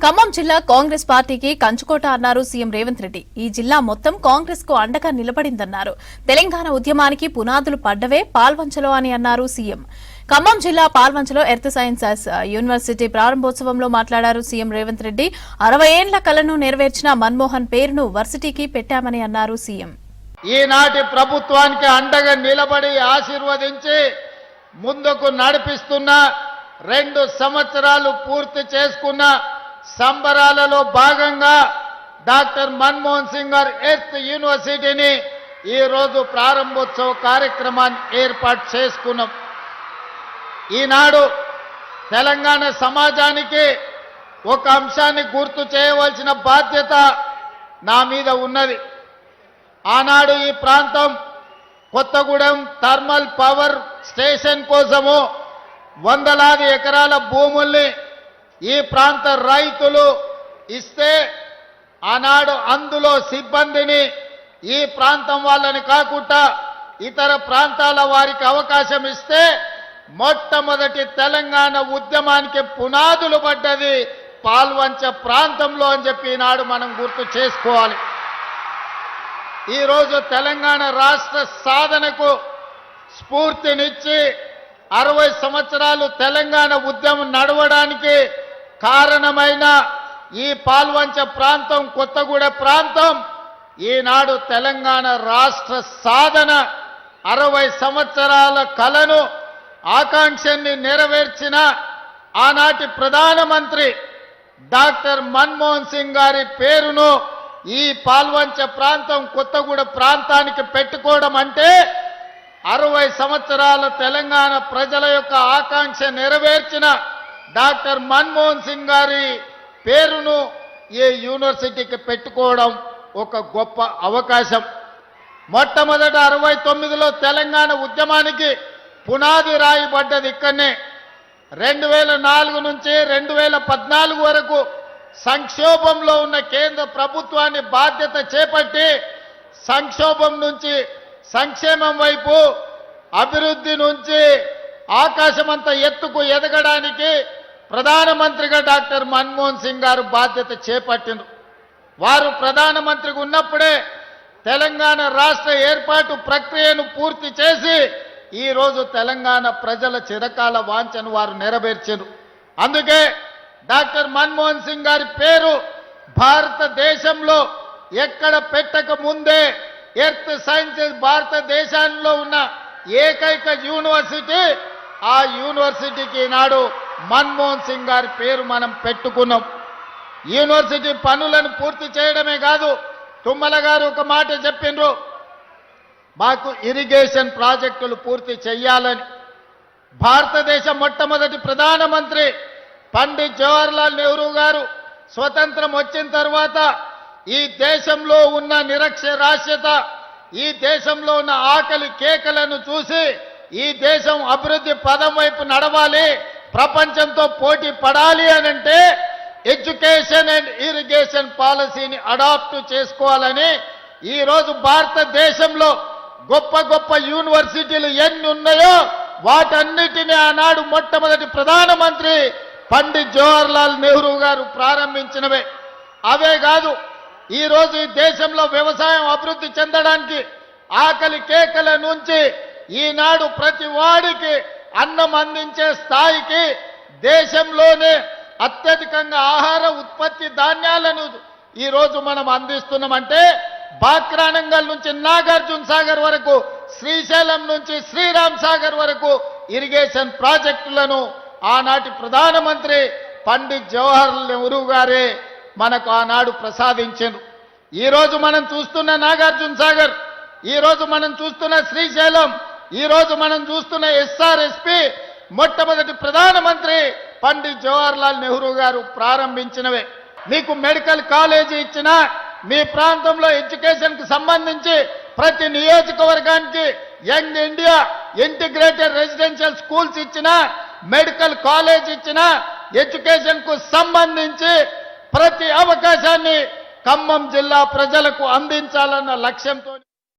ఖమ్మం జిల్లా కాంగ్రెస్ పార్టీకి కంచుకోట అన్నారు సీఎం రేవంత్ రెడ్డి. ఈ జిల్లా మొత్తం కాంగ్రెస్ కు అండగా నిలబడిందన్నారు. తెలంగాణ ఉద్యమానికి పునాదులు పడ్డవే పాల్వంచలో అని అన్నారు సీఎం. ఖమ్మం జిల్లా పాల్వంచలో ఎర్త్ సైన్సెస్ యూనివర్సిటీ ప్రారంభోత్సవంలో మాట్లాడారు సీఎం రేవంత్ రెడ్డి. 60 ఏళ్ల కలను నెరవేర్చిన మన్మోహన్ పేరును వర్సిటీకి పెట్టామని అన్నారు సీఎం. ఈనాటి ప్రభుత్వానికి అండగా నిలబడి ఆశీర్వదించి ముందుకు నడిపిస్తున్న 2 సంవత్సరాలు పూర్తి చేసుకున్న సంబరాలలో భాగంగా డాక్టర్ మన్మోహన్ సింగ్ గారు ఎర్త్ యూనివర్సిటీని ఈరోజు ప్రారంభోత్సవ కార్యక్రమాన్ని ఏర్పాటు చేసుకున్నాం. ఈనాడు తెలంగాణ సమాజానికి ఒక అంశాన్ని గుర్తు చేయవలసిన బాధ్యత నా మీద ఉన్నది. ఆనాడు ఈ ప్రాంతం కొత్తగూడెం థర్మల్ పవర్ స్టేషన్ కోసము వందలాది ఎకరాల భూముల్ని ఈ ప్రాంత రైతులు ఇస్తే ఆనాడు అందులో సిబ్బందిని ఈ ప్రాంతం వాళ్ళని కాకుండా ఇతర ప్రాంతాల వారికి అవకాశం ఇస్తే మొట్టమొదటి తెలంగాణ ఉద్యమానికి పునాదులు పడ్డది పాల్వంచ ప్రాంతంలో అని చెప్పి ఈనాడు మనం గుర్తు చేసుకోవాలి. ఈరోజు తెలంగాణ రాష్ట్ర సాధనకు స్ఫూర్తినిచ్చి 60 సంవత్సరాలు తెలంగాణ ఉద్యమం నడవడానికి కారణమైన ఈ పాల్వంచ ప్రాంతం కొత్తగూడెం ప్రాంతం ఈనాడు తెలంగాణ రాష్ట్ర సాధన 60 సంవత్సరాల కలను ఆకాంక్షని నెరవేర్చిన ఆనాటి ప్రధానమంత్రి డాక్టర్ మన్మోహన్ సింగ్ గారి పేరును ఈ పాల్వంచ ప్రాంతం కొత్తగూడెం ప్రాంతానికి పెట్టుకోవడం అంటే 60 సంవత్సరాల తెలంగాణ ప్రజల యొక్క ఆకాంక్ష నెరవేర్చిన డాక్టర్ మన్మోహన్ సింగ్ గారి పేరును ఈ యూనివర్సిటీకి పెట్టుకోవడం ఒక గొప్ప అవకాశం. మొట్టమొదట 69లో తెలంగాణ ఉద్యమానికి పునాది రాయబడ్డది ఇక్కడనే. 2004 నుంచి 2014 వరకు సంక్షోభంలో ఉన్న కేంద్ర ప్రభుత్వాన్ని బాధ్యత చేపట్టి సంక్షోభం నుంచి సంక్షేమం వైపు అభివృద్ధి నుంచి ఆకాశమంత ఎత్తుకు ఎదగడానికి ప్రధానమంత్రిగా డాక్టర్ మన్మోహన్ సింగ్ గారు బాధ్యత చేపట్టిండ్రు. వారు ప్రధానమంత్రిగా ఉన్నప్పుడే తెలంగాణ రాష్ట్ర ఏర్పాటు ప్రక్రియను పూర్తి చేసి ఈరోజు తెలంగాణ ప్రజల చిరకాల వాంఛను వారు నెరవేర్చారు. అందుకే డాక్టర్ మన్మోహన్ సింగ్ గారి పేరు భారతదేశంలో ఎక్కడ పెట్టక ముందే ఎర్త్ సైన్సెస్ భారతదేశంలో ఉన్న ఏకైక యూనివర్సిటీ, ఆ యూనివర్సిటీకి ఈనాడు మన్మోహన్ సింగ్ గారి పేరు మనం పెట్టుకున్నాం. యూనివర్సిటీ పనులను పూర్తి చేయడమే కాదు, తుమ్మల గారు ఒక మాట చెప్పిండ్రు, మాకు ఇరిగేషన్ ప్రాజెక్టులు పూర్తి చెయ్యాలని. భారతదేశ మొట్టమొదటి ప్రధానమంత్రి పండిత్ జవహర్లాల్ నెహ్రూ గారు స్వతంత్రం వచ్చిన తర్వాత ఈ దేశంలో ఉన్న నిరక్షరాస్యత, ఈ దేశంలో ఉన్న ఆకలి కేకలను చూసి ఈ దేశం అభివృద్ధి పదం వైపు నడవాలి, ప్రపంచంతో పోటీ పడాలి అనంటే ఎడ్యుకేషన్ అండ్ ఇరిగేషన్ పాలసీని అడాప్ట్ చేసుకోవాలని ఈరోజు భారతదేశంలో గొప్ప గొప్ప యూనివర్సిటీలు ఎన్ని ఉన్నాయో వాటన్నిటిని ఆనాడు మొట్టమొదటి ప్రధానమంత్రి పండిత్ జవహర్లాల్ నెహ్రూ గారు ప్రారంభించినవే. అవే కాదు, ఈరోజు ఈ దేశంలో వ్యవసాయం అభివృద్ధి చెందడానికి ఆకలి కేకల నుంచి ఈనాడు ప్రతి వాడికి అన్నం అందించే స్థాయికి దేశంలోనే అత్యధికంగా ఆహార ఉత్పత్తి ధాన్యాలను ఈరోజు మనం అందిస్తున్నామంటే బాక్రానంగల్ నుంచి నాగార్జున సాగర్ వరకు, శ్రీశైలం నుంచి శ్రీరామ్ సాగర్ వరకు ఇరిగేషన్ ప్రాజెక్టులను ఆనాటి ప్రధానమంత్రి పండిత్ జవహర్లాల్ నెహ్రూ గారే మనకు ఆనాడు ప్రసాదించారు. ఈరోజు మనం చూస్తున్న నాగార్జున సాగర్, ఈరోజు మనం చూస్తున్న శ్రీశైలం, ఈరోజు మనం చూస్తున్న ఎస్ఆర్ఎస్పి మొట్టమొదటి ప్రధానమంత్రి పండిత్ జవహర్లాల్ నెహ్రూ గారు ప్రారంభించినవే. మీకు మెడికల్ కాలేజీ ఇచ్చినా, మీ ప్రాంతంలో ఎడ్యుకేషన్కి సంబంధించి ప్రతి నియోజకవర్గానికి young India integrated residential schools ఇచ్చినా, మెడికల్ కాలేజ్ ఇచ్చినా, ఎడ్యుకేషన్కు సంబంధించి ప్రతి అవకాశాన్ని ఖమ్మం జిల్లా ప్రజలకు అందించాలన్న లక్ష్యంతో